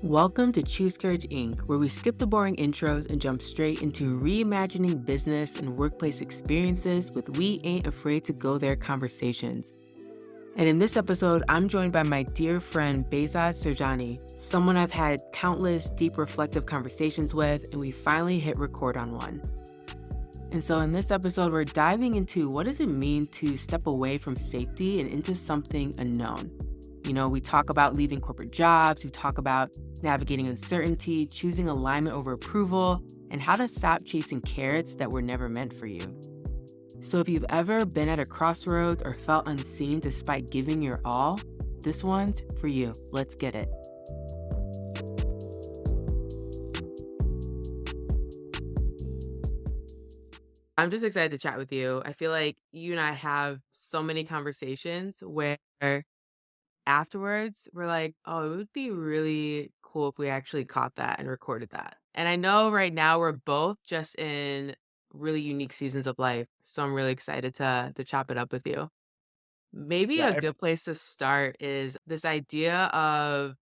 Welcome to Choose Courage Inc., where we skip the boring intros and jump straight into reimagining business and workplace experiences with We Ain't Afraid to Go There conversations. And in this episode, I'm joined by my dear friend Behzod Sirjani, someone I've had countless deep reflective conversations with, and we finally hit record on one. And so in this episode, we're diving into what does it mean to step away from safety and into something unknown. You know, we talk about leaving corporate jobs, we talk about navigating uncertainty, choosing alignment over approval, and how to stop chasing carrots that were never meant for you. So if you've ever been at a crossroads or felt unseen despite giving your all, this one's for you. Let's get it. I'm just excited to chat with you. I feel like you and I have so many conversations where afterwards we're like, oh, it would be really cool if we actually caught that and recorded that. And I know right now we're both just in really unique seasons of life. So I'm really excited to chop it up with you. Maybe Yeah, a good place to start is this idea of,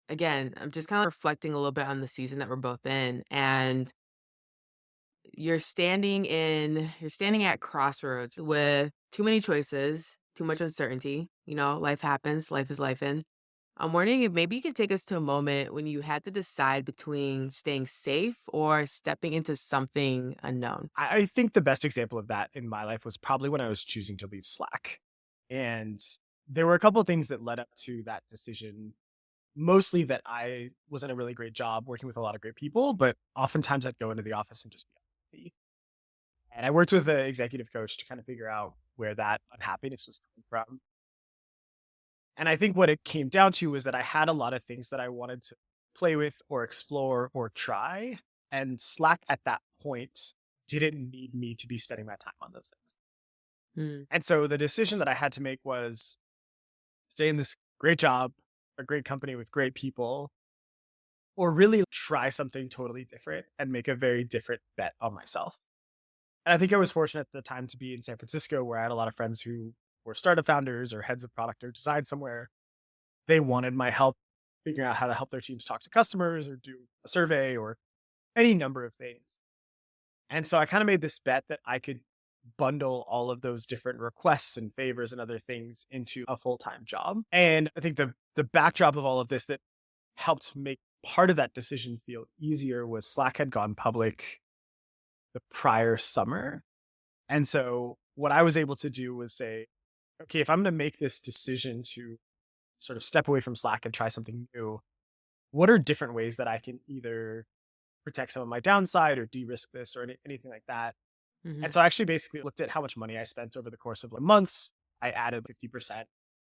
again, I'm just kind of reflecting a little bit on the season that we're both in. And you're standing at crossroads with too many choices, too much uncertainty. You know, life happens, life is life in. I'm wondering if maybe you could take us to a moment when you had to decide between staying safe or stepping into something unknown. I think the best example of that in my life was probably when I was choosing to leave Slack. And there were a couple of things that led up to that decision. Mostly that I was in a really great job working with a lot of great people, but oftentimes I'd go into the office and just be unhappy. And I worked with an executive coach to kind of figure out where that unhappiness was coming from. And I think what it came down to was that I had a lot of things that I wanted to play with or explore or try. And Slack at that point didn't need me to be spending my time on those things. Mm, And so the decision that I had to make was stay in this great job, a great company with great people, or really try something totally different and make a very different bet on myself. And I think I was fortunate at the time to be in San Francisco where I had a lot of friends who were startup founders or heads of product or design somewhere. They wanted my help figuring out how to help their teams talk to customers or do a survey or any number of things. And so I kind of made this bet that I could bundle all of those different requests and favors and other things into a full-time job. And I think the backdrop of all of this that helped make part of that decision feel easier was Slack had gone public the prior summer. And so what I was able to do was say, okay, if I'm going to make this decision to sort of step away from Slack and try something new, what are different ways that I can either protect some of my downside or de-risk this or anything like that? hmm And so I actually basically looked at how much money I spent over the course of like months. I added 50%.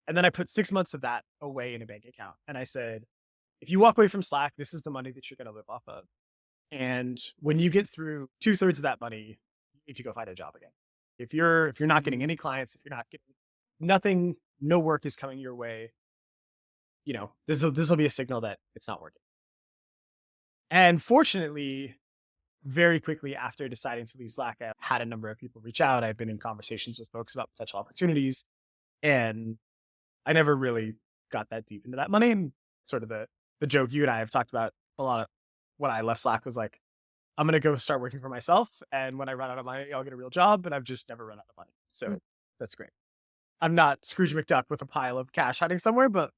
And then I put 6 months of that away in a bank account. And I said, if you walk away from Slack, this is the money that you're going to live off of. And when you get through two-thirds of that money, you need to go find a job again. If you're not getting any clients, if you're not getting nothing, no work is coming your way, this will be a signal that it's not working. And fortunately, very quickly after deciding to leave Slack, I had a number of people reach out. I've been in conversations with folks about potential opportunities, and I never really got that deep into that money. And sort of the joke you and I have talked about a lot of when I left Slack was like, I'm gonna go start working for myself, and when I run out of money, I'll get a real job. And I've just never run out of money, so that's great. I'm not Scrooge McDuck with a pile of cash hiding somewhere, but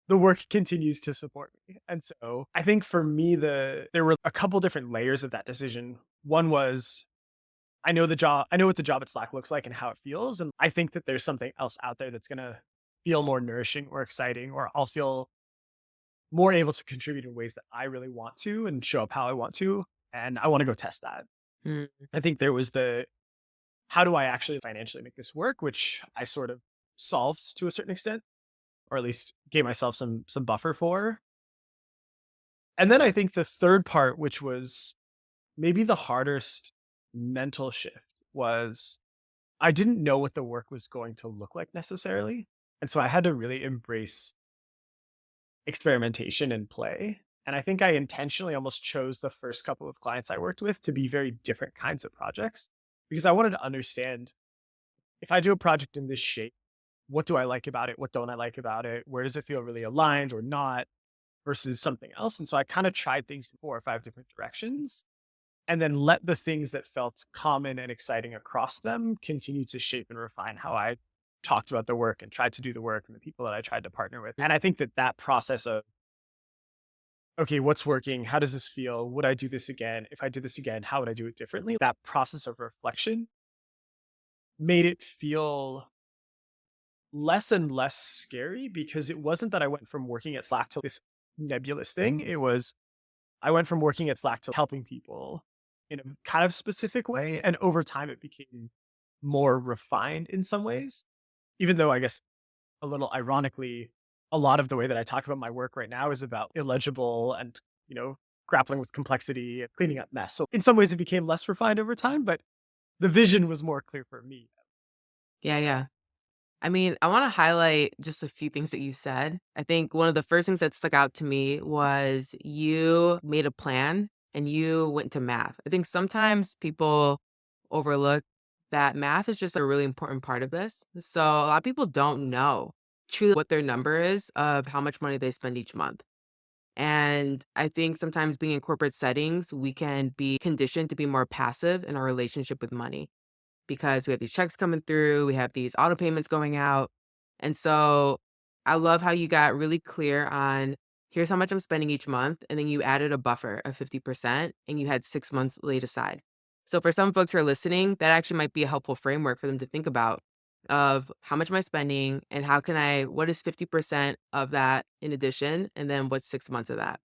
the work continues to support me. And so I think for me, there were a couple different layers of that decision. One was I know what the job at Slack looks like and how it feels. And I think that there's something else out there that's gonna feel more nourishing or exciting, or I'll feel more able to contribute in ways that I really want to and show up how I want to. And I want to go test that. mm I think there was the how do I actually financially make this work, which I sort of solved to a certain extent, or at least gave myself some buffer for. And then I think the third part, which was maybe the hardest mental shift, was I didn't know what the work was going to look like necessarily. And so I had to really embrace experimentation and play. And I think I intentionally almost chose the first couple of clients I worked with to be very different kinds of projects because I wanted to understand if I do a project in this shape, what do I like about it? What don't I like about it? Where does it feel really aligned or not? versus something else. And so I kind of tried things in 4 or 5 different directions and then let the things that felt common and exciting across them continue to shape and refine how I talked about the work and tried to do the work and the people that I tried to partner with. And I think that that process of, okay, what's working? How does this feel? Would I do this again? If I did this again, how would I do it differently? That process of reflection made it feel less and less scary because it wasn't that I went from working at Slack to this nebulous thing. It was I went from working at Slack to helping people in a kind of specific way. And over time, it became more refined in some ways, even though I guess a little ironically, a lot of the way that I talk about my work right now is about illegible and, you know, grappling with complexity and cleaning up mess. So in some ways, it became less refined over time, but the vision was more clear for me. Yeah, yeah. I mean, I want to highlight just a few things that you said. I think one of the first things that stuck out to me was you made a plan and you went to math. I think sometimes people overlook that math is just a really important part of this. So a lot of people don't know truly what their number is of how much money they spend each month. And I think sometimes being in corporate settings, we can be conditioned to be more passive in our relationship with money because we have these checks coming through, we have these auto payments going out. And so I love how you got really clear on here's how much I'm spending each month. And then you added a buffer of 50% and you had 6 months laid aside. So for some folks who are listening, that actually might be a helpful framework for them to think about of how much am I spending and what is 50% of that in addition? And then what's 6 months of that?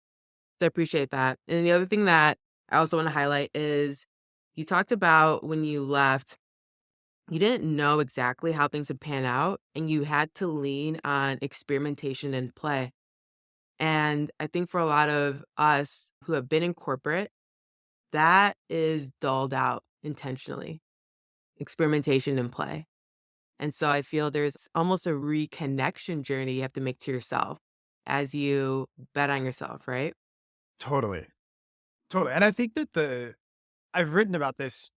So I appreciate that. And the other thing that I also want to highlight is you talked about when you left you didn't know exactly how things would pan out, and you had to lean on experimentation and play. And I think for a lot of us who have been in corporate, that is dulled out intentionally, experimentation and play. And so I feel there's almost a reconnection journey you have to make to yourself as you bet on yourself, right? Totally. Totally. And I think that I've written about this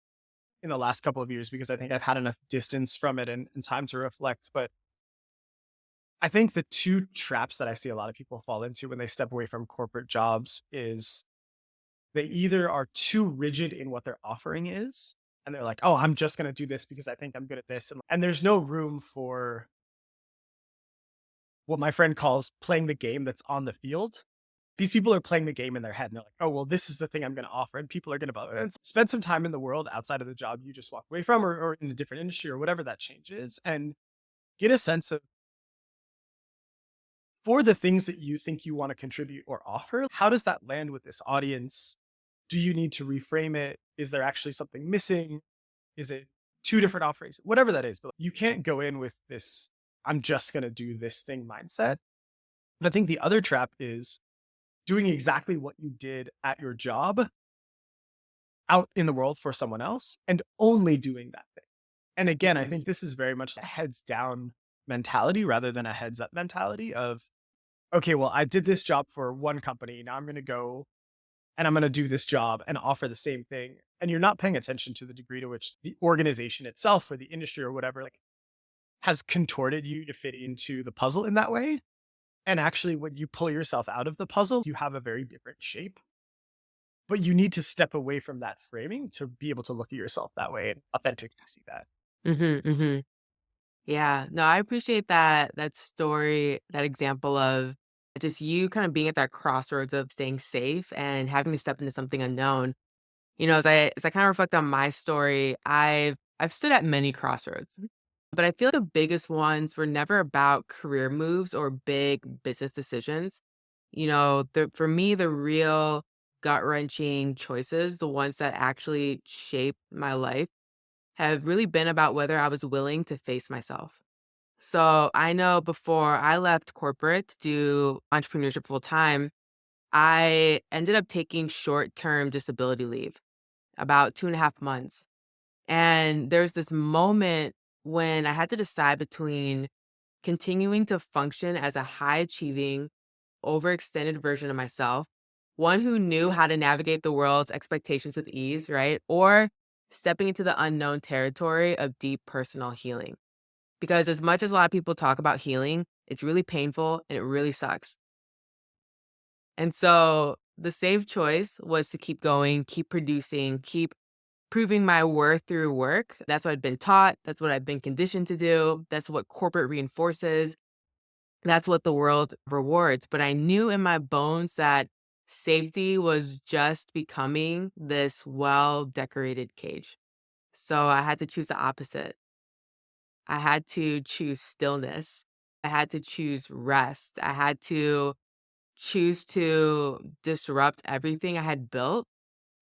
in the last couple of years because I think I've had enough distance from it and time to reflect. But I think the two traps that I see a lot of people fall into when they step away from corporate jobs is they either are too rigid in what their offering is, and they're like, oh, I'm just going to do this because I think I'm good at this. And there's no room for what my friend calls playing the game that's on the field. These people are playing the game in their head and they're like, oh, well, this is the thing I'm going to offer. And people are going to spend some time in the world outside of the job you just walked away from or in a different industry or whatever that change is and get a sense of for the things that you think you want to contribute or offer, how does that land with this audience? Do you need to reframe it? Is there actually something missing? Is it two different offerings? Whatever that is, but you can't go in with this, I'm just going to do this thing mindset. But I think the other trap is doing exactly what you did at your job out in the world for someone else and only doing that thing. And again, I think this is very much a heads down mentality rather than a heads up mentality of, okay, well, I did this job for one company. Now I'm going to go and I'm going to do this job and offer the same thing. And you're not paying attention to the degree to which the organization itself or the industry or whatever, like has contorted you to fit into the puzzle in that way. And actually, when you pull yourself out of the puzzle, you have a very different shape. But you need to step away from that framing to be able to look at yourself that way and authentically see that. Mm-hmm. Yeah, no, I appreciate that story, that example of just you kind of being at that crossroads of staying safe and having to step into something unknown. You know, as I kind of reflect on my story, I've stood at many crossroads, but I feel the biggest ones were never about career moves or big business decisions. You know, for me, the real gut wrenching choices, the ones that actually shaped my life, have really been about whether I was willing to face myself. So I know before I left corporate to do entrepreneurship full time, I ended up taking short term disability leave, about 2.5 months. And there's this moment when I had to decide between continuing to function as a high achieving, overextended version of myself, one who knew how to navigate the world's expectations with ease, right? Or stepping into the unknown territory of deep personal healing. Because as much as a lot of people talk about healing, it's really painful and it really sucks. And so the safe choice was to keep going, keep producing, keep proving my worth through work. That's what I'd been taught. That's what I've been conditioned to do. That's what corporate reinforces. That's what the world rewards. But I knew in my bones that safety was just becoming this well decorated cage. So I had to choose the opposite. I had to choose stillness. I had to choose rest. I had to choose to disrupt everything I had built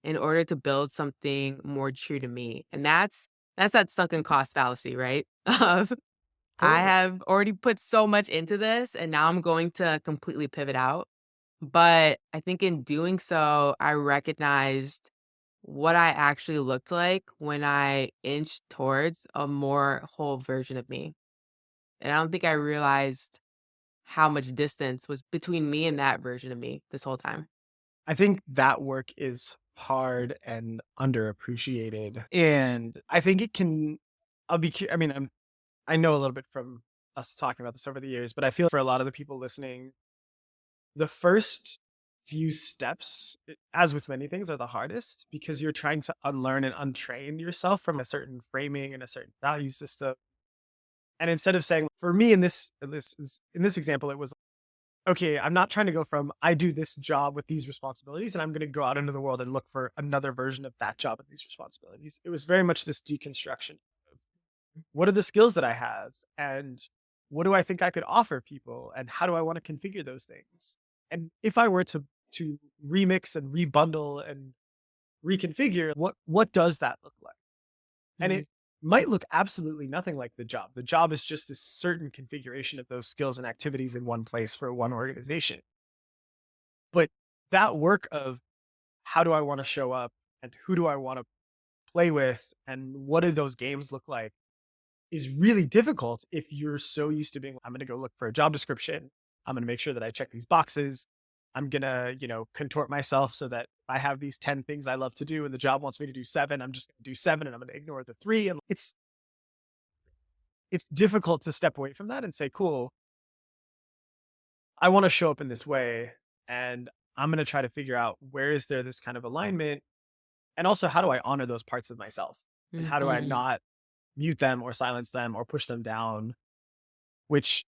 in order to build something more true to me. And that's that sunken cost fallacy, right? Of I Totally. have already put so much into this and now I'm going to completely pivot out. But I think in doing so, I recognized what I actually looked like when I inched towards a more whole version of me. And I don't think I realized how much distance was between me and that version of me this whole time. I think that work is hard and underappreciated. And I think it can, I mean, I know a little bit from us talking about this over the years, but I feel for a lot of the people listening, the first few steps, as with many things, are the hardest because you're trying to unlearn and untrain yourself from a certain framing and a certain value system. And instead of saying, for me in this example, it was okay, I'm not trying to go from I do this job with these responsibilities and I'm going to go out into the world and look for another version of that job with these responsibilities. It was very much this deconstruction of what are the skills that I have and what do I think I could offer people and how do I want to configure those things? And if I were to remix and rebundle and reconfigure, what does that look like? And Mhm. it might look absolutely nothing like the job. The job is just this certain configuration of those skills and activities in one place for one organization. But that work of how do I want to show up and who do I want to play with and what do those games look like is really difficult if you're so used to being, I'm going to go look for a job description. I'm going to make sure that I check these boxes. I'm going to, contort myself so that I have these 10 things I love to do and the job wants me to do seven. I'm just going to do seven and I'm going to ignore the three. And it's difficult to step away from that and say, cool, I want to show up in this way and I'm going to try to figure out where is there this kind of alignment and also how do I honor those parts of myself and how do I Mhm. not mute them or silence them or push them down, which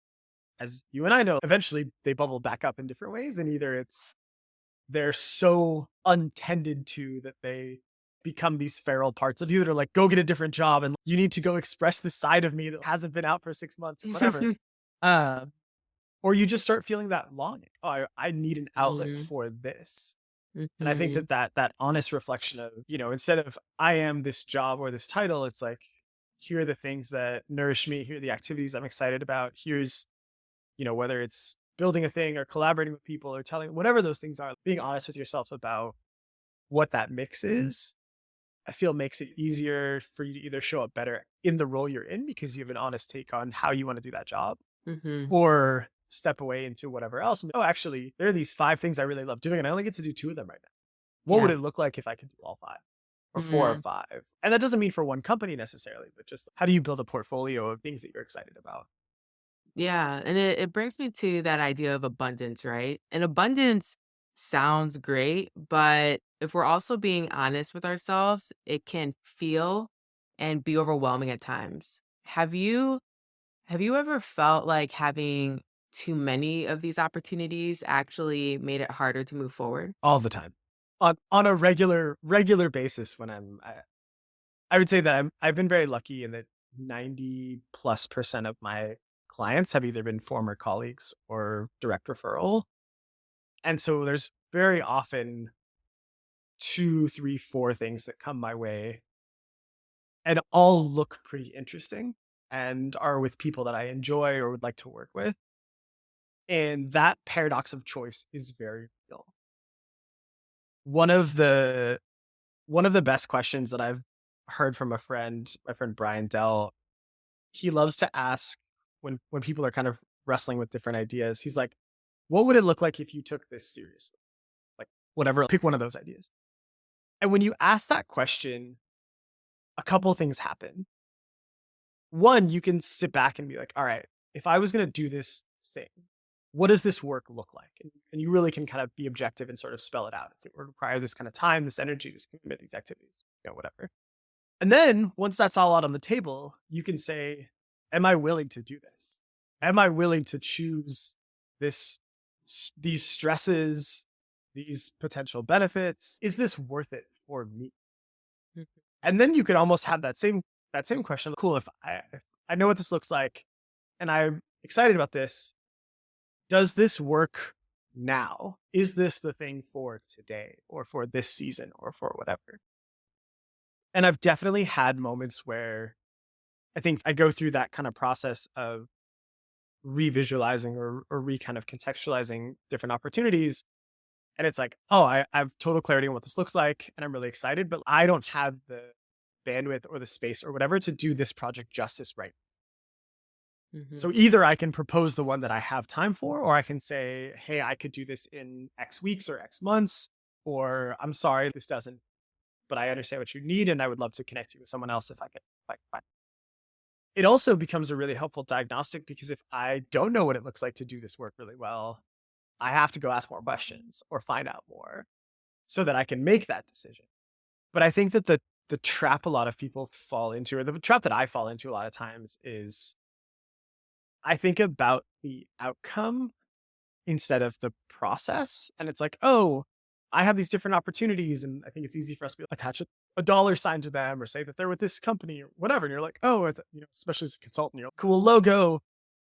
as you and I know, eventually they bubble back up in different ways. And either they're so untended to that they become these feral parts of you that are like, go get a different job and you need to go express this side of me that hasn't been out for 6 months or whatever. Uh, or you just start feeling that longing. Oh, I need an outlet Mhm. for this. And I think Mhm. that honest reflection of, instead of I am this job or this title, it's like, here are the things that nourish me. Here are the activities I'm excited about. Here's, whether it's building a thing or collaborating with people or telling whatever those things are, being honest with yourself about what that mix is, I feel makes it easier for you to either show up better in the role you're in because you have an honest take on how you want to do that job Mhm. or step away into whatever else. And, oh, actually, there are these five things I really love doing and I only get to do two of them right now. What would Yeah. it look like if I could do all five or four or Mhm. five? And that doesn't mean for one company necessarily, but just how do you build a portfolio of things that you're excited about? Yeah, and it brings me to that idea of abundance, right? And abundance sounds great, but if we're also being honest with ourselves, it can feel and be overwhelming at times. Have you ever felt like having too many of these opportunities actually made it harder to move forward? All the time. On a regular basis when I would say that I've been very lucky in that 90+% of my clients have either been former colleagues or direct referral. And so there's very often two, three, four things that come my way and all look pretty interesting and are with people that I enjoy or would like to work with. And that paradox of choice is very real. One of the one of the best questions that I've heard from my friend Brian Dell, he loves to ask when people are kind of wrestling with different ideas. He's like, "What would it look like if you took this seriously?" Like whatever, pick one of those ideas. And when you ask that question, a couple things happen. One, you can sit back and be like, "All right, if I was going to do this thing, what does this work look like? And you really can kind of be objective and sort of spell it out. It would require this kind of time, this energy, this commitment, these activities, whatever. And then once that's all out on the table, you can say, am I willing to do this? Am I willing to choose this, these stresses, these potential benefits? Is this worth it for me? Mhm. And then you could almost have that same question. Cool, if I know what this looks like and I'm excited about this, does this work now? Is this the thing for today or for this season or for whatever? And I've definitely had moments where I think I go through that kind of process of revisualizing or re kind of contextualizing different opportunities. And it's like, oh, I have total clarity on what this looks like. And I'm really excited, but I don't have the bandwidth or the space or whatever to do this project justice right. Mhm. So either I can propose the one that I have time for, or I can say, hey, I could do this in X weeks or X months, or I'm sorry, this doesn't, but I understand what you need. And I would love to connect you with someone else if I could find. It also becomes a really helpful diagnostic because if I don't know what it looks like to do this work really well, I have to go ask more questions or find out more so that I can make that decision. But I think that the trap a lot of people fall into, or the trap that I fall into a lot of times is I think about the outcome instead of the process. And it's like, oh, I have these different opportunities. And I think it's easy for us to attach a dollar sign to them or say that they're with this company or whatever. And you're like, oh, it's, especially as a consultant, you're like, cool logo,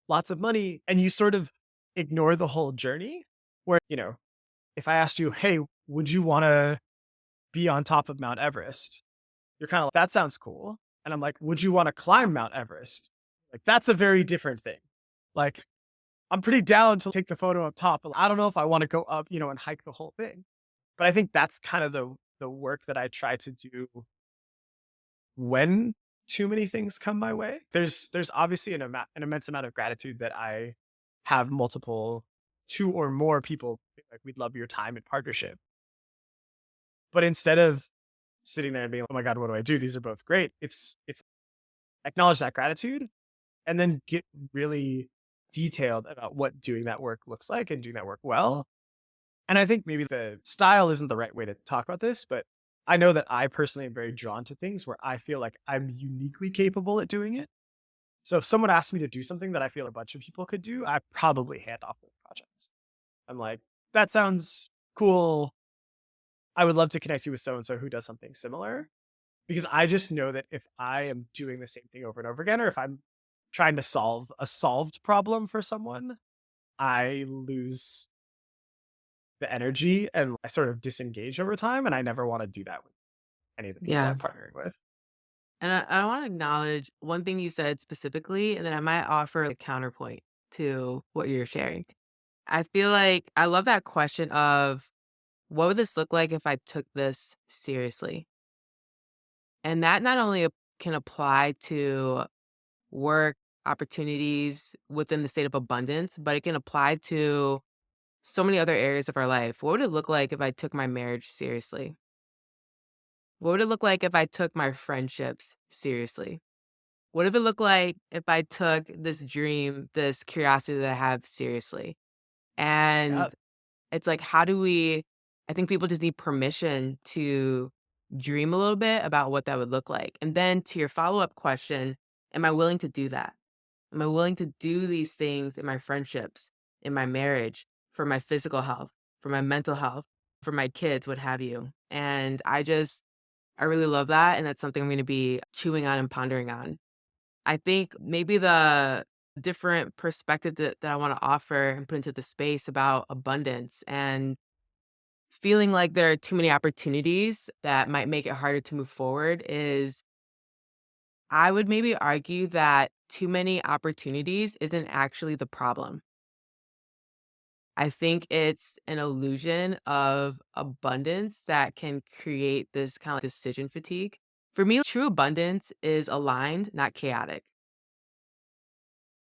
lots of money. And you sort of ignore the whole journey where, if I asked you, hey, would you want to be on top of Mount Everest? You're kind of like, that sounds cool. And I'm like, would you want to climb Mount Everest? Like, that's a very different thing. Like, I'm pretty down to take the photo up top, but I don't know if I want to go up, and hike the whole thing. But I think that's kind of the work that I try to do when too many things come my way. There's obviously an immense amount of gratitude that I have multiple, two or more people like, we'd love your time and partnership. But instead of sitting there and being, oh my God, what do I do? These are both great. It's acknowledge that gratitude and then get really detailed about what doing that work looks like and doing that work well. And I think maybe the style isn't the right way to talk about this, but I know that I personally am very drawn to things where I feel like I'm uniquely capable at doing it. So if someone asks me to do something that I feel a bunch of people could do, I probably hand off those projects. I'm like, that sounds cool. I would love to connect you with so and so who does something similar. Because I just know that if I am doing the same thing over and over again, or if I'm trying to solve a solved problem for someone, I lose the energy and I sort of disengage over time. And I never want to do that with any of the people Yeah. I'm partnering with. And I want to acknowledge one thing you said specifically, and then I might offer a counterpoint to what you're sharing. I feel like I love that question of what would this look like if I took this seriously? And that not only can apply to work opportunities within the state of abundance, but it can apply to so many other areas of our life. What would it look like if I took my marriage seriously? What would it look like if I took my friendships seriously? What if it looked like if I took this dream, this curiosity that I have seriously? Yeah. And it's like, how do we I think people just need permission to dream a little bit about what that would look like. And then to your follow-up question, am I willing to do that? Am I willing to do these things in my friendships, in my marriage, for my physical health, for my mental health, for my kids, what have you? And I really love that. And that's something I'm going to be chewing on and pondering on. I think maybe the different perspective that I want to offer and put into the space about abundance and feeling like there are too many opportunities that might make it harder to move forward is I would maybe argue that too many opportunities isn't actually the problem. I think it's an illusion of abundance that can create this kind of decision fatigue. For me, true abundance is aligned, not chaotic.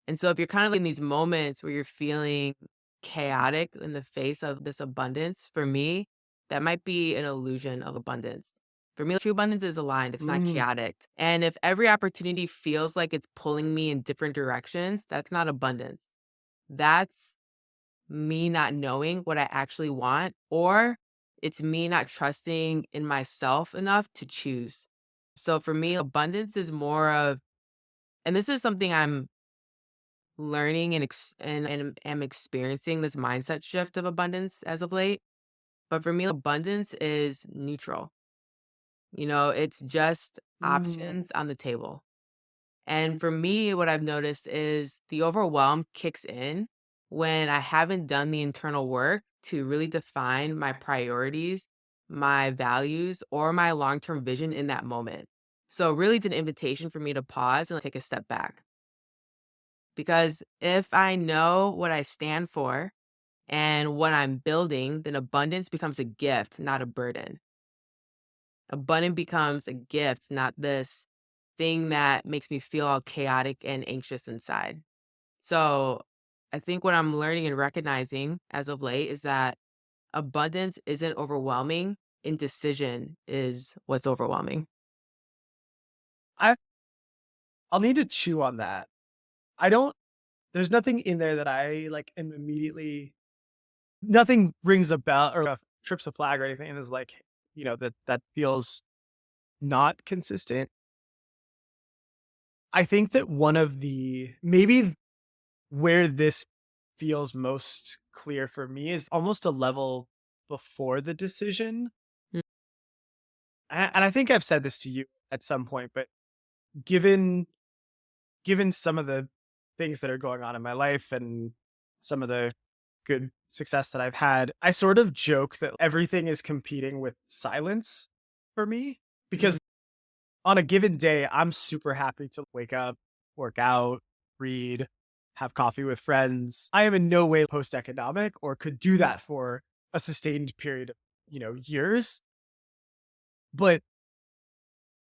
And so if you're kind of in these moments where you're feeling chaotic in the face of this abundance, for me, that might be an illusion of abundance. For me, true abundance is aligned, it's not Mm, chaotic. And if every opportunity feels like it's pulling me in different directions, that's not abundance. That's me not knowing what I actually want, or it's me not trusting in myself enough to choose. So for me, abundance is more of, and this is something I'm learning and am experiencing this mindset shift of abundance as of late. But for me, abundance is neutral. It's just Mm. options on the table. And for me, what I've noticed is the overwhelm kicks in when I haven't done the internal work to really define my priorities, my values, or my long term vision in that moment. So, really, it's an invitation for me to pause and take a step back. Because if I know what I stand for and what I'm building, then abundance becomes a gift, not a burden. Abundant becomes a gift, not this thing that makes me feel all chaotic and anxious inside. So I think what I'm learning and recognizing as of late is that abundance isn't overwhelming. Indecision is what's overwhelming. I I'll need to chew on that. I don't there's nothing in there that I like am immediately nothing rings a bell or trips a flag or anything and is like, that feels not consistent. I think that one of the maybe where this feels most clear for me is almost a level before the decision. Mm, And I think I've said this to you at some point, but given given some of the things that are going on in my life and some of the good success that I've had, I sort of joke that everything is competing with silence for me mm, because on a given day, I'm super happy to wake up, work out, read, have coffee with friends. I am in no way post economic or could do that for a sustained period of, years. But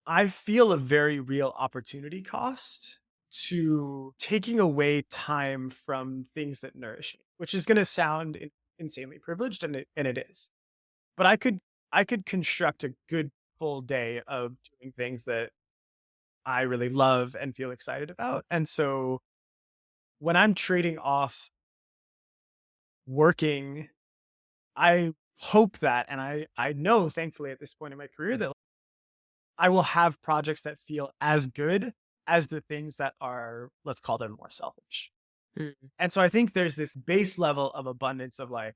I feel a very real opportunity cost to taking away time from things that nourish me, which is going to sound insanely privileged, and it is. But I could construct a good full day of doing things that I really love and feel excited about. And so when I'm trading off working, I hope that, and I know thankfully at this point in my career that I will have projects that feel as good as the things that are, let's call them more selfish. mm, And so I think there's this base level of abundance of like,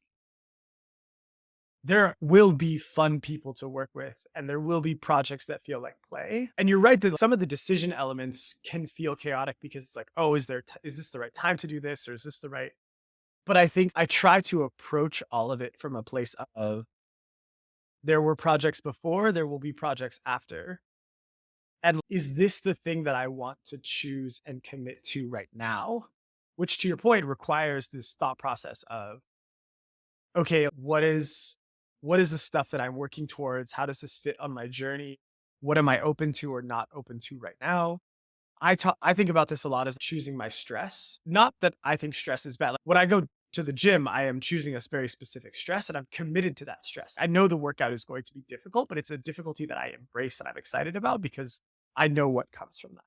there will be fun people to work with and there will be projects that feel like play. And you're right that some of the decision elements can feel chaotic because it's like, oh, is this the right time to do this or is this the right? But I think I try to approach all of it from a place of there were projects before, there will be projects after. And is this the thing that I want to choose and commit to right now? Which to your point requires this thought process of, okay, what is the stuff that I'm working towards? How does this fit on my journey? What am I open to or not open to right now? I think about this a lot as choosing my stress. Not that I think stress is bad. Like when I go to the gym, I am choosing a very specific stress and I'm committed to that stress. I know the workout is going to be difficult, but it's a difficulty that I embrace and I'm excited about because I know what comes from that.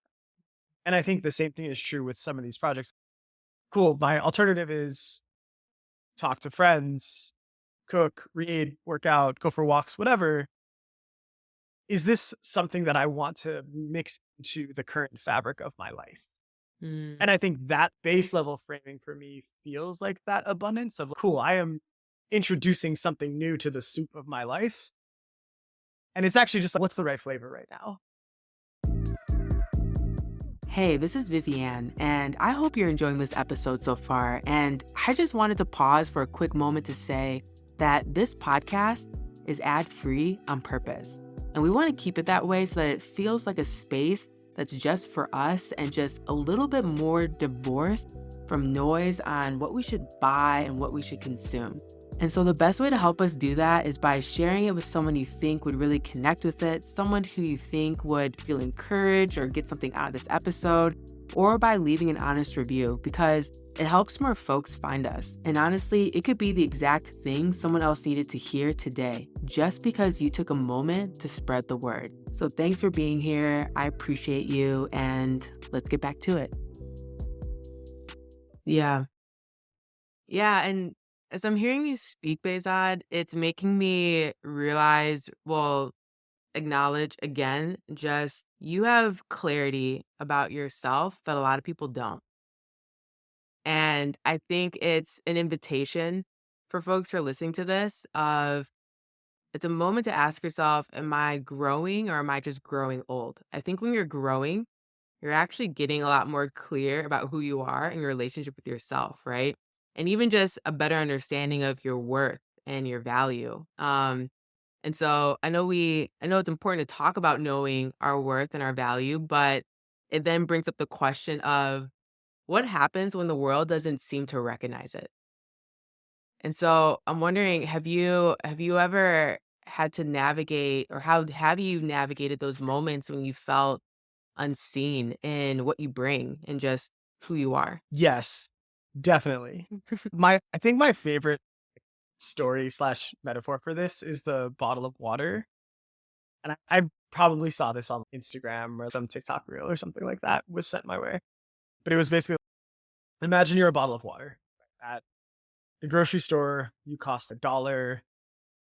And I think the same thing is true with some of these projects. Cool. My alternative is talk to friends, cook, read, work out, go for walks, whatever. Is this something that I want to mix into the current fabric of my life? mm. And I think that base level framing for me feels like that abundance of cool, I am introducing something new to the soup of my life. And it's actually just like, what's the right flavor right now? Hey, this is Vivianne, and I hope you're enjoying this episode so far. And I just wanted to pause for a quick moment to say that this podcast is ad free on purpose. And we want to keep it that way so that it feels like a space that's just for us and just a little bit more divorced from noise on what we should buy and what we should consume. And so the best way to help us do that is by sharing it with someone you think would really connect with it, someone who you think would feel encouraged or get something out of this episode, or by leaving an honest review because it helps more folks find us. And honestly, it could be the exact thing someone else needed to hear today, just because you took a moment to spread the word. So thanks for being here. I appreciate you, and let's get back to it. Yeah. Yeah, and As I'm hearing you speak, Behzod, it's making me realize, well, acknowledge again, just you have clarity about yourself that a lot of people don't. And I think it's an invitation for folks who are listening to this of it's a moment to ask yourself, am I growing or am I just growing old? I think when you're growing, you're actually getting a lot more clear about who you are and your relationship with yourself, right? And even just a better understanding of your worth and your value. And so I know it's important to talk about knowing our worth and our value, but it then brings up the question of what happens when the world doesn't seem to recognize it? And so I'm wondering, have you ever had to navigate or how have you navigated those moments when you felt unseen in what you bring and just who you are? Yes, definitely. I think my favorite story slash metaphor for this is the bottle of water. And I probably saw this on Instagram or some TikTok reel or something like that was sent my way. But it was basically imagine you're a bottle of water. At the grocery store, you cost $1.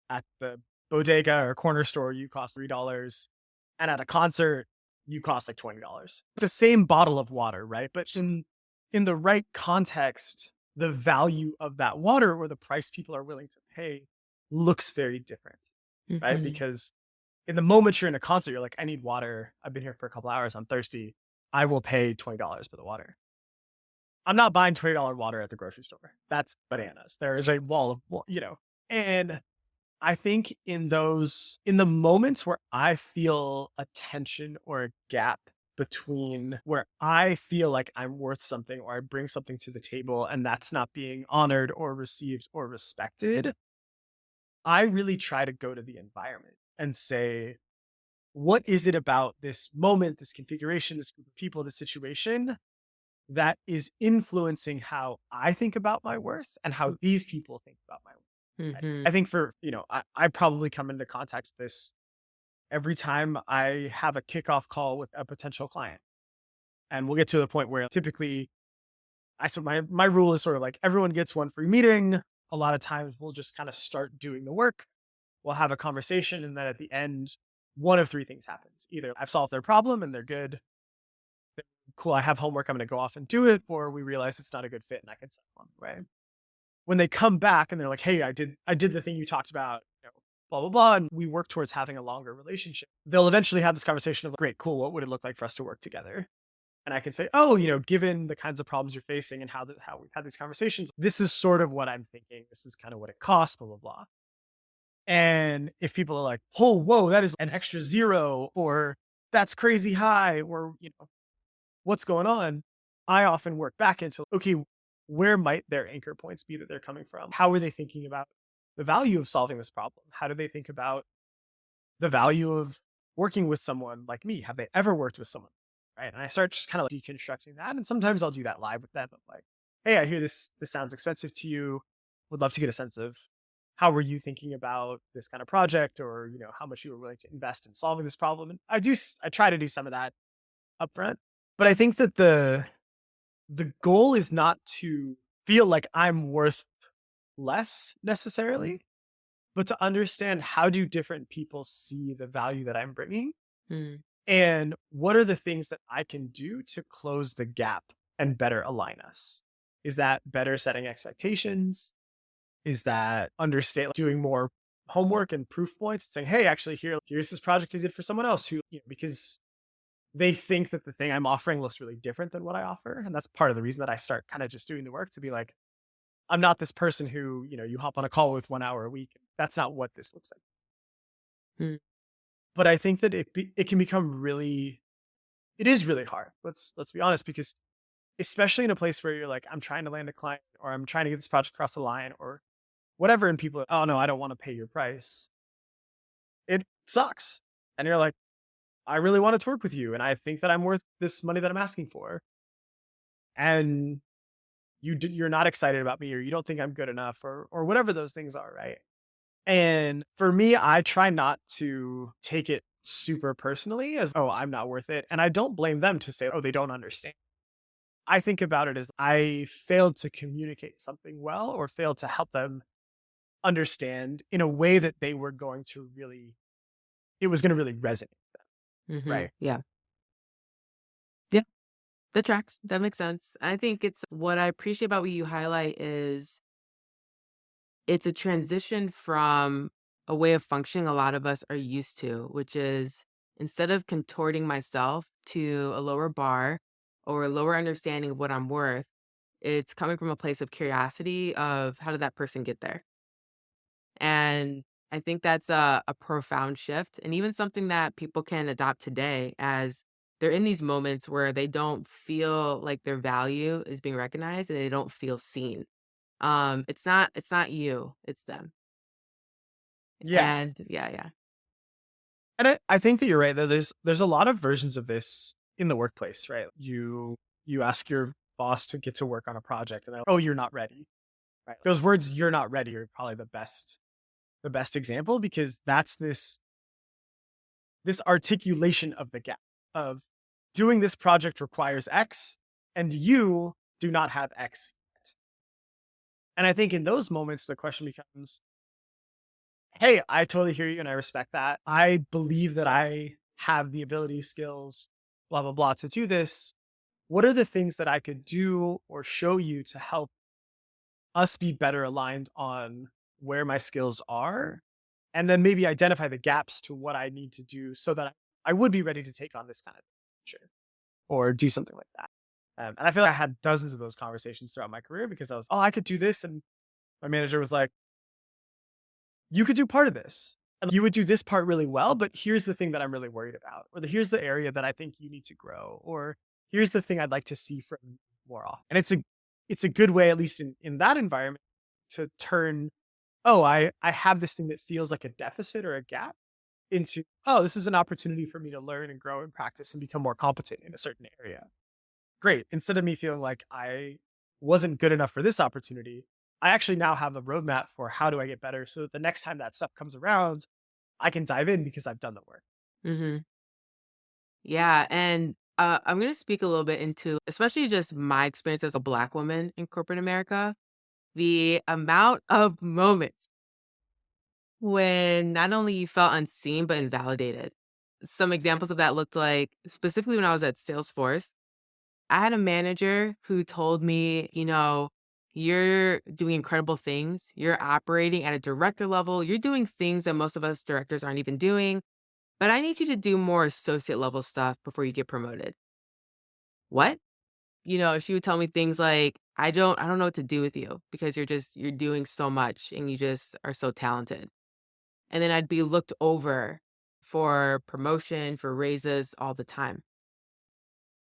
At the bodega or corner store, you cost $3. And at a concert, you cost like $20. The same bottle of water, right? But in the right context, the value of that water or the price people are willing to pay looks very different, right? Mhm. Because in the moment you're in a concert, you're like, I need water. I've been here for a couple hours. I'm thirsty. I will pay $20 for the water. I'm not buying $20 water at the grocery store. That's bananas. There is a wall of, and I think in the moments where I feel a tension or a gap between where I feel like I'm worth something or I bring something to the table and that's not being honored or received or respected, I really try to go to the environment and say, what is it about this moment, this configuration, this group of people, this situation that is influencing how I think about my worth and how these people think about my worth? Right? Mhm. I think I probably come into contact with this every time I have a kickoff call with a potential client. And we'll get to the point where typically my rule is sort of like everyone gets one free meeting. A lot of times we'll just kind of start doing the work. We'll have a conversation, and then at the end, one of three things happens. Either I've solved their problem and they're good, cool, I have homework, I'm gonna go off and do it, or we realize it's not a good fit and I can send them on the way. When they come back and they're like, "Hey, I did the thing you talked about, blah blah blah," and we work towards having a longer relationship. They'll eventually have this conversation of, "Great, cool. What would it look like for us to work together?" And I can say, "Oh, given the kinds of problems you're facing and how we've had these conversations, this is sort of what I'm thinking. This is kind of what it costs, blah blah blah." And if people are like, "Oh, whoa, that is an extra zero," or "That's crazy high," or what's going on, I often work back into, okay, where might their anchor points be that they're coming from? How are they thinking about the value of solving this problem? How do they think about the value of working with someone like me? Have they ever worked with someone? Right. And I start just kind of deconstructing that. And sometimes I'll do that live with them. I'm like, hey, I hear this sounds expensive to you. Would love to get a sense of how were you thinking about this kind of project, or, how much you were willing to invest in solving this problem. And I try to do some of that upfront. But I think that the goal is not to feel like I'm worth less necessarily, but to understand how do different people see the value that I'm bringing, Mm. and what are the things that I can do to close the gap and better align us. Is that better setting expectations? Is that understand doing more homework and proof points, saying, hey, actually here's this project I did for someone else who, because they think that the thing I'm offering looks really different than what I offer. And that's part of the reason that I start kind of just doing the work to be like, I'm not this person who, you hop on a call with 1 hour a week. That's not what this looks like. Mm. But I think that it can become it is really hard. Let's be honest, because especially in a place where you're like, I'm trying to land a client or I'm trying to get this project across the line or whatever. And people are, oh no, I don't want to pay your price. It sucks. And you're like, I really wanted to work with you. And I think that I'm worth this money that I'm asking for. And you're not excited about me, or you don't think I'm good enough, or whatever those things are, right? And for me, I try not to take it super personally as, oh, I'm not worth it. And I don't blame them to say, oh, they don't understand. I think about it as I failed to communicate something well or failed to help them understand in a way that they were going to really it was gonna really resonate, right? Yeah. Yeah. That tracks. That makes sense. I think it's what I appreciate about what you highlight is it's a transition from a way of functioning a lot of us are used to, which is instead of contorting myself to a lower bar or a lower understanding of what I'm worth, it's coming from a place of curiosity of how did that person get there? And I think that's a profound shift and even something that people can adopt today as they're in these moments where they don't feel like their value is being recognized and they don't feel seen. It's not you, it's them. Yeah. And yeah. And I think that you're right, that there's a lot of versions of this in the workplace, right? You ask your boss to get to work on a project and they're, "Oh, you're not ready." Right? Those words "you're not ready" are probably the best example because that's this articulation of the gap of doing this project requires X and you do not have X yet. And I think in those moments the question becomes, "Hey, I totally hear you and I respect that. I believe that I have the ability, skills, blah blah blah to do this. What are the things that I could do or show you to help us be better aligned on where my skills are and then maybe identify the gaps to what I need to do so that I would be ready to take on this kind of future or do something like that." And I feel like I had dozens of those conversations throughout my career because I was, "Oh, I could do this." And my manager was like, "You could do part of this. And you would do this part really well, but here's the thing that I'm really worried about. Or here's the area that I think you need to grow. Or here's the thing I'd like to see from you more often." And it's a good way, at least in that environment, to turn, "Oh, I have this thing that feels like a deficit or a gap into, oh, this is an opportunity for me to learn and grow and practice and become more competent in a certain area." Great. Instead of me feeling like I wasn't good enough for this opportunity, I actually now have a roadmap for how do I get better so that the next time that stuff comes around, I can dive in because I've done the work. Mhm. Yeah, and, I'm gonna speak a little bit into especially just my experience as a Black woman in corporate America, the amount of moments when not only you felt unseen, but invalidated. Some examples of that looked like specifically when I was at Salesforce, I had a manager who told me, "You're doing incredible things. You're operating at a director level. You're doing things that most of us directors aren't even doing, but I need you to do more associate level stuff before you get promoted." What? She would tell me things like, I don't know what to do with you because you're doing so much and you just are so talented." And then I'd be looked over for promotion, for raises all the time.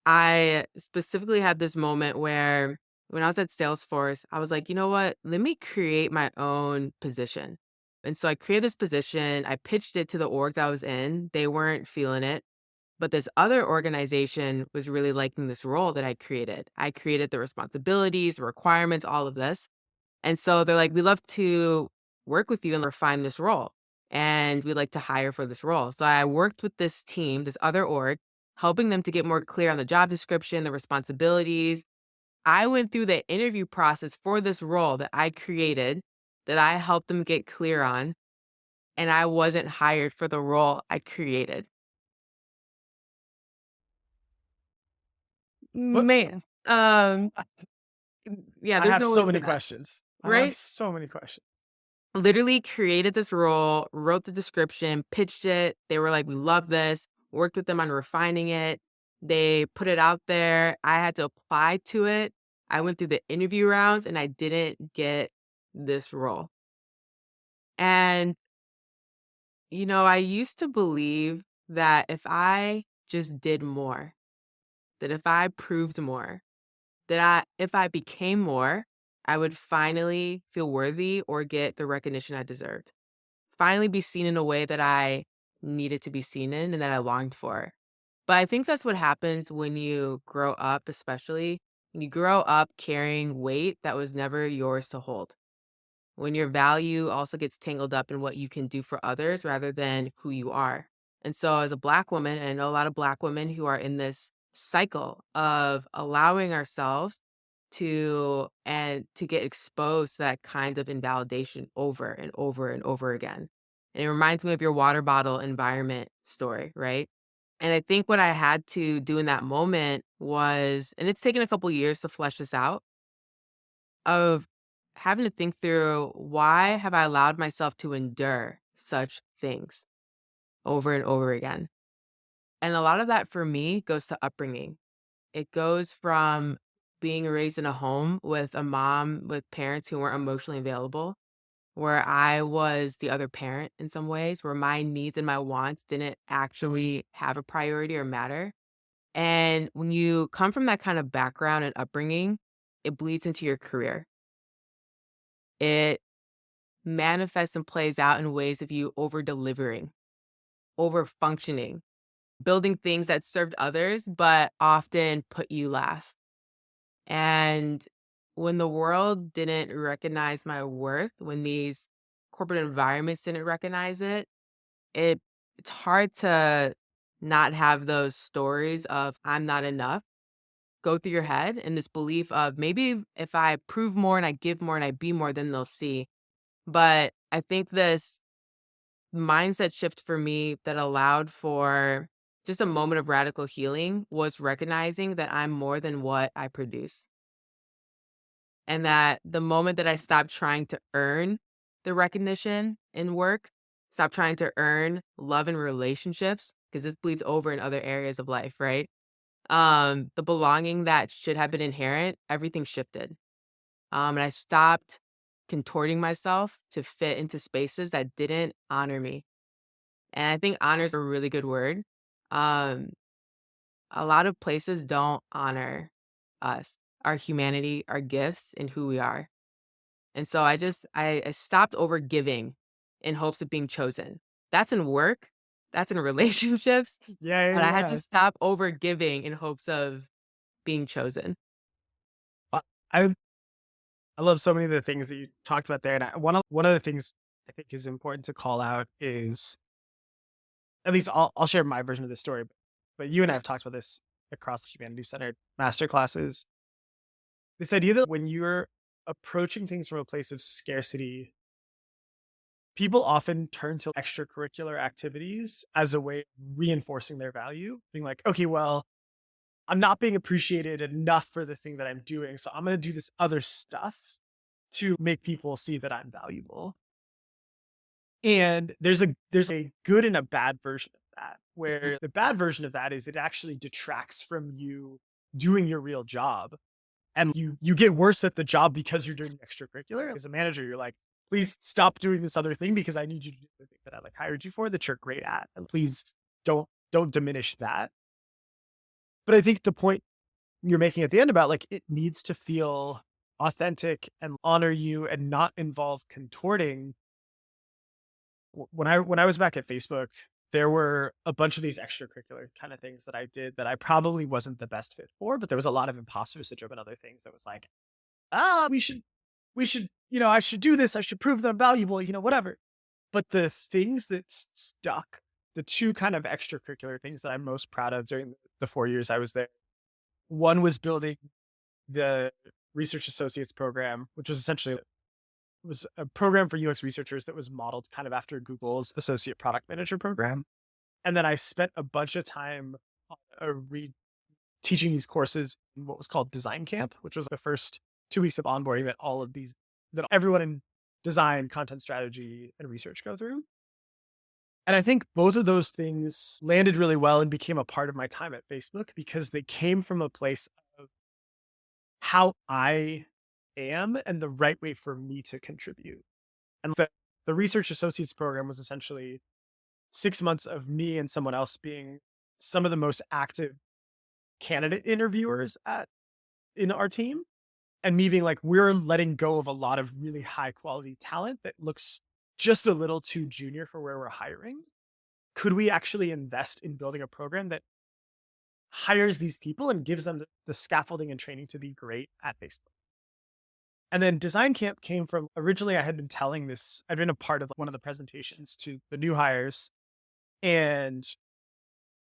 I specifically had this moment where when I was at Salesforce, I was like, you know what? Let me create my own position. And so I created this position. I pitched it to the org that I was in. They weren't feeling it. But this other organization was really liking this role that I created. I created the responsibilities, the requirements, all of this. And so they're like, "We love to work with you and refine this role. And we'd like to hire for this role." So I worked with this team, this other org, helping them to get more clear on the job description, the responsibilities. I went through the interview process for this role that I created, that I helped them get clear on, and I wasn't hired for the role I created. But Man, yeah, I there's have no so word for many that, questions. I have right? so many questions. Literally created this role, wrote the description, pitched it. They were like, "We love this." Worked with them on refining it. They put it out there. I had to apply to it. I went through the interview rounds and I didn't get this role. And, I used to believe that if I just did more, that if I proved more, if I became more, I would finally feel worthy or get the recognition I deserved. Finally be seen in a way that I needed to be seen in and that I longed for. But I think that's what happens when you grow up, especially when you grow up carrying weight that was never yours to hold. When your value also gets tangled up in what you can do for others rather than who you are. And so, as a Black woman, and I know a lot of Black women who are in this cycle of allowing ourselves to get exposed to that kind of invalidation over and over and over again. And it reminds me of your water bottle environment story, right? And I think what I had to do in that moment was, and it's taken a couple years to flesh this out, of having to think through, why have I allowed myself to endure such things over and over again? And a lot of that for me goes to upbringing. It goes from being raised in a home with a mom with parents who weren't emotionally available, where I was the other parent in some ways, where my needs and my wants didn't actually have a priority or matter. And when you come from that kind of background and upbringing, it bleeds into your career. It manifests and plays out in ways of you over delivering, over functioning, building things that served others, but often put you last. And when the world didn't recognize my worth, when these corporate environments didn't recognize it, it it's hard to not have those stories of I'm not enough go through your head, and this belief of maybe if I prove more and I give more and I be more, then they'll see. But I think this mindset shift for me that allowed for just a moment of radical healing was recognizing that I'm more than what I produce. And that the moment that I stopped trying to earn the recognition in work, stop trying to earn love in relationships, because this bleeds over in other areas of life, right? The belonging that should have been inherent, everything shifted. And I stopped contorting myself to fit into spaces that didn't honor me. And I think honor is a really good word. Um, a lot of places don't honor us, our humanity, our gifts, and who we are. And so I stopped over giving in hopes of being chosen. That's in work, that's in relationships, Yeah, yeah, but I had to yeah. stop over giving in hopes of being chosen. Uh, I I love so many of the things that you talked about there, and one of the things I think is important to call out is, at least I'll share my version of this story, but you and I have talked about this across humanity centered master classes. This idea that when you're approaching things from a place of scarcity, people often turn to extracurricular activities as a way of reinforcing their value, being like, okay, well, I'm not being appreciated enough for the thing that I'm doing, so I'm going to do this other stuff to make people see that I'm valuable. And there's a good and a bad version of that, where the bad version of that is it actually detracts from you doing your real job, and you get worse at the job because you're doing extracurricular. As a manager, you're like, please stop doing this other thing because I need you to do the thing that I like hired you for that you're great at, and please don't diminish that. But I think the point you're making at the end about, like, it needs to feel authentic and honor you and not involve contorting. When I was back at Facebook, there were a bunch of these extracurricular kind of things that I did that I probably wasn't the best fit for, but there was a lot of imposter syndrome and other things that was like, we should, I should do this, I should prove that I'm valuable, whatever. But the things that stuck, the two kind of extracurricular things that I'm most proud of during the 4 years I was there, one was building the research associates program, which was essentially was a program for UX researchers that was modeled kind of after Google's associate product manager program. And then I spent a bunch of time on teaching these courses in what was called Design Camp, which was the first 2 weeks of onboarding that everyone in design, content strategy, and research go through. And I think both of those things landed really well and became a part of my time at Facebook because they came from a place of how I am and the right way for me to contribute. And the research associates program was essentially 6 months of me and someone else being some of the most active candidate interviewers in our team. And me being like, we're letting go of a lot of really high quality talent that looks just a little too junior for where we're hiring. Could we actually invest in building a program that hires these people and gives them the scaffolding and training to be great at Facebook? And then design camp came from, originally I had been telling this, I'd been a part of one of the presentations to the new hires. And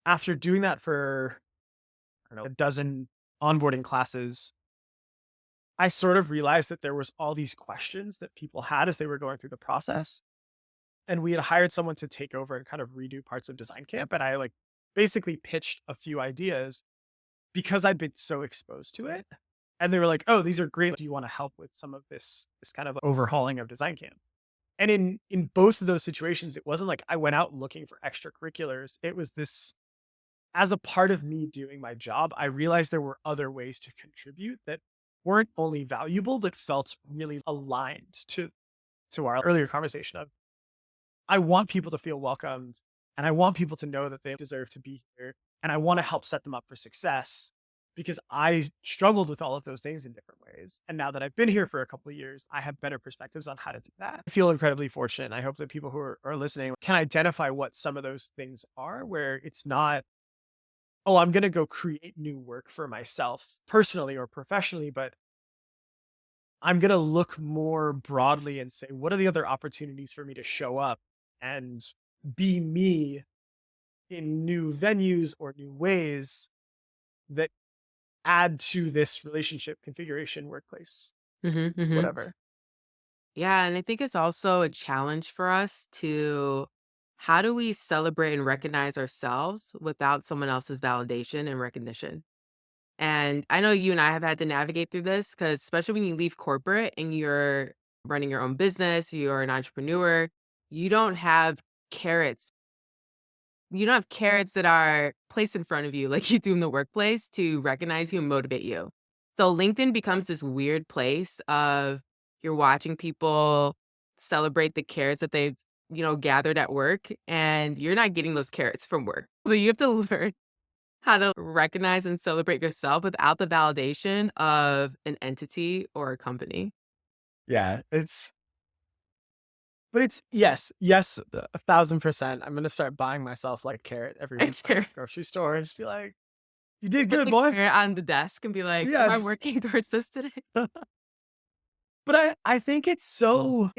after doing that for don't know, a dozen onboarding classes, I sort of realized that there was all these questions that people had as they were going through the process. And we had hired someone to take over and kind of redo parts of design camp. And I like basically pitched a few ideas because I'd been so exposed to it. And they were like, "Oh, these are great. Do you want to help with some of this kind of overhauling of design camp?" And in both of those situations, it wasn't like I went out looking for extracurriculars. It was this, as a part of me doing my job, I realized there were other ways to contribute that weren't only valuable, but felt really aligned to our earlier conversation of I want people to feel welcomed and I want people to know that they deserve to be here. And I want to help set them up for success because I struggled with all of those things in different ways. And now that I've been here for a couple of years, I have better perspectives on how to do that. I feel incredibly fortunate. I hope that people who are listening can identify what some of those things are, where it's not, oh, I'm going to go create new work for myself personally or professionally, but I'm going to look more broadly and say, what are the other opportunities for me to show up and be me in new venues or new ways that add to this relationship configuration, workplace, Hmm. Hmm. whatever. Yeah, and I think it's also a challenge for us to how do we celebrate and recognize ourselves without someone else's validation and recognition? And I know you and I have had to navigate through this because especially when you leave corporate and you're running your own business, you're an entrepreneur, you don't have carrots. You don't have carrots that are placed in front of you like you do in the workplace to recognize you and motivate you. So LinkedIn becomes this weird place of you're watching people celebrate the carrots that they've, gathered at work, and you're not getting those carrots from work. So you have to learn how to recognize and celebrate yourself without the validation of an entity or a company. Yeah, but it's yes, 1,000%. I'm gonna start buying myself like carrot every week It's from fair. the grocery store and just be like, "You did Put good, the boy." carrot on the desk and be like, Yeah, "Am I just working towards this today?" but I think it's so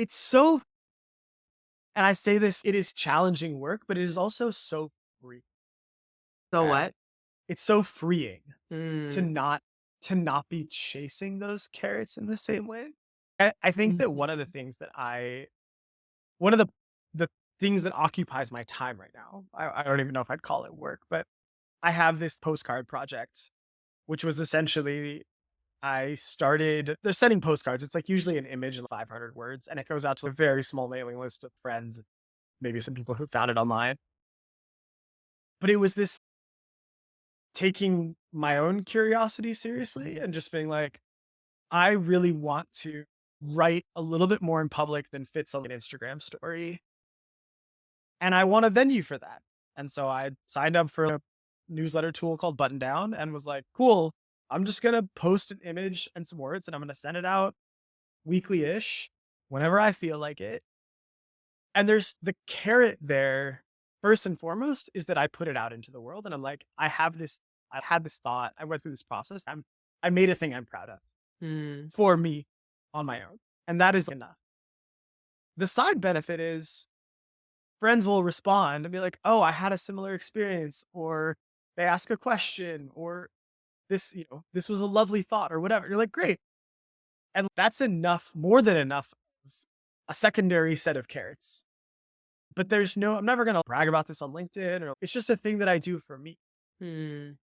and I say this, it is challenging work, but it is also so free. So And what? it's so freeing to Mm. not be chasing those carrots in the same way. I think that Mhm. one of the things that occupies my time right now, I don't even know if I'd call it work, but I have this postcard project, which was essentially they're sending postcards. It's like usually an image and 500 words, and it goes out to a very small mailing list of friends, maybe some people who found it online. But it was this taking my own curiosity seriously and just being like, I really want to write a little bit more in public than fits on an Instagram story. And I want a venue for that. And so I signed up for a newsletter tool called Button Down and was like, cool, I'm just going to post an image and some words and I'm going to send it out weekly ish whenever I feel like it. And there's the carrot there. First and foremost is that I put it out into the world and I'm like, I had this thought, I went through this process. I made a thing I'm proud of Mm. for me on my own. And that is enough. The side benefit is friends will respond and be like, "Oh, I had a similar experience," or they ask a question, or this was a lovely thought, or whatever. You're like, "Great." And that's enough, more than enough of a secondary set of carrots. But I'm never going to brag about this on LinkedIn or it's just a thing that I do for me. Mm.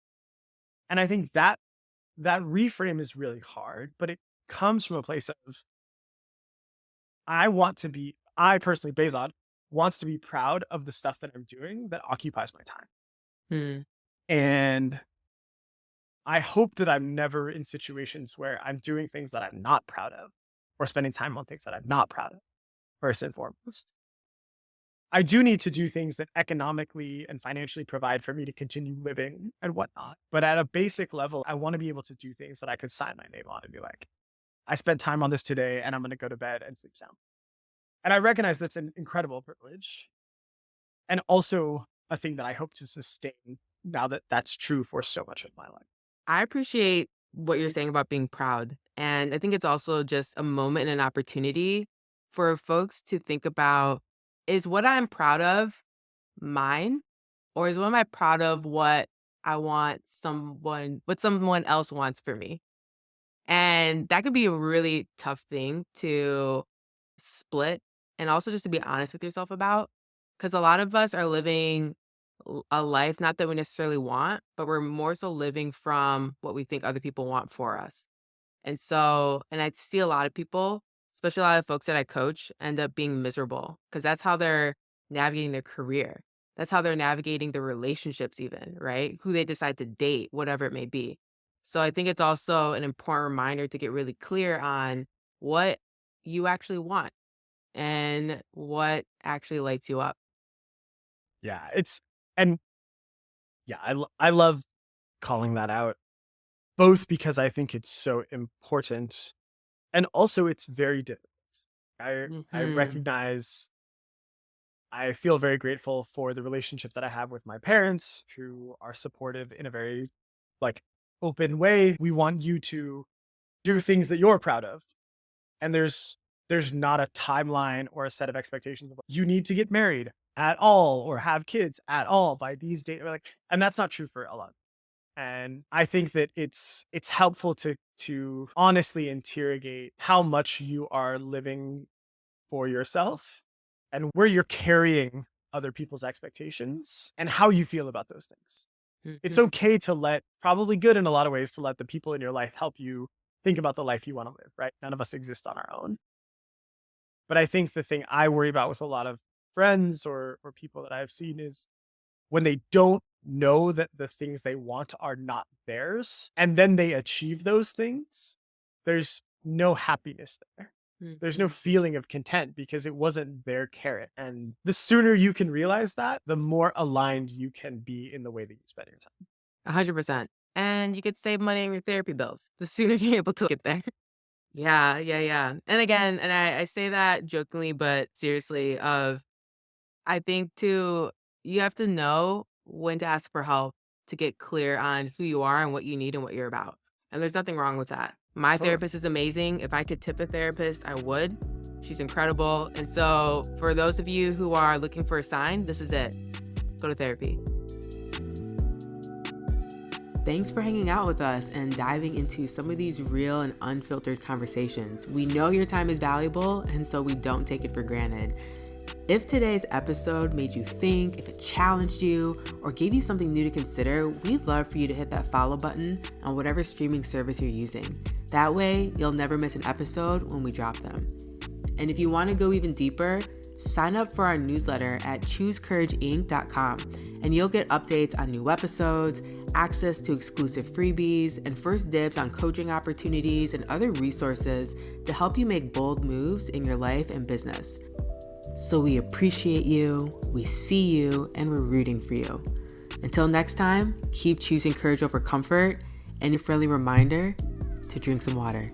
And I think that reframe is really hard, but it comes from a place of I personally, Behzod, wants to be proud of the stuff that I'm doing that occupies my time. Mm. And I hope that I'm never in situations where I'm doing things that I'm not proud of or spending time on things that I'm not proud of, first and foremost. I do need to do things that economically and financially provide for me to continue living and whatnot. But at a basic level, I want to be able to do things that I could sign my name on and be like, I spent time on this today and I'm going to go to bed and sleep sound. And I recognize that's an incredible privilege and also a thing that I hope to sustain now that that's true for so much of my life. I appreciate what you're saying about being proud. And I think it's also just a moment and an opportunity for folks to think about, is what I'm proud of mine? Or is what am I proud of what I want what someone else wants for me. And that could be a really tough thing to split and also just to be honest with yourself about. Because a lot of us are living a life not that we necessarily want, but we're more so living from what we think other people want for us. And I see a lot of people, especially a lot of folks that I coach, end up being miserable because that's how they're navigating their career. That's how they're navigating their relationships, even, right? Who they decide to date, whatever it may be. So I think it's also an important reminder to get really clear on what you actually want and what actually lights you up. Yeah, and yeah, I love calling that out, both because I think it's so important and also it's very difficult. I Hmm. recognize I feel very grateful for the relationship that I have with my parents who are supportive in a very like open way. We want you to do things that you're proud of. And there's not a timeline or a set of expectations of you need to get married at all or have kids at all by these dates. Like, and that's not true for a lot. And I think that it's helpful to honestly interrogate how much you are living for yourself and where you're carrying other people's expectations and how you feel about those things. It's Hmm. okay to let, probably good in a lot of ways, to let the people in your life help you think about the life you want to live, right? None of us exist on our own. But I think the thing I worry about with a lot of friends or people that I've seen is when they don't know that the things they want are not theirs and then they achieve those things, there's no happiness there. There's no Hmm. feeling of content because it wasn't their carrot. And the sooner you can realize that, the more aligned you can be in the way that you spend your time. 100%. And you could save money on your therapy bills the sooner you're able to get there. Yeah, yeah, yeah. And again, and I say that jokingly, but seriously, I think too, you have to know when to ask for help to get clear on who you are and what you need and what you're about. And there's nothing wrong with that. My Totally. therapist is amazing. If I could tip a therapist, I would. She's incredible. And so, for those of you who are looking for a sign, this is it. Go to therapy. Thanks for hanging out with us and diving into some of these real and unfiltered conversations. We know your time is valuable, and so we don't take it for granted. If today's episode made you think, if it challenged you, or gave you something new to consider, we'd love for you to hit that follow button on whatever streaming service you're using. That way, you'll never miss an episode when we drop them. And if you want to go even deeper, sign up for our newsletter at choosecourageinc.com, and you'll get updates on new episodes, access to exclusive freebies, and first dibs on coaching opportunities and other resources to help you make bold moves in your life and business. So we appreciate you, we see you, and we're rooting for you. Until next time, keep choosing courage over comfort, and a friendly reminder to drink some water.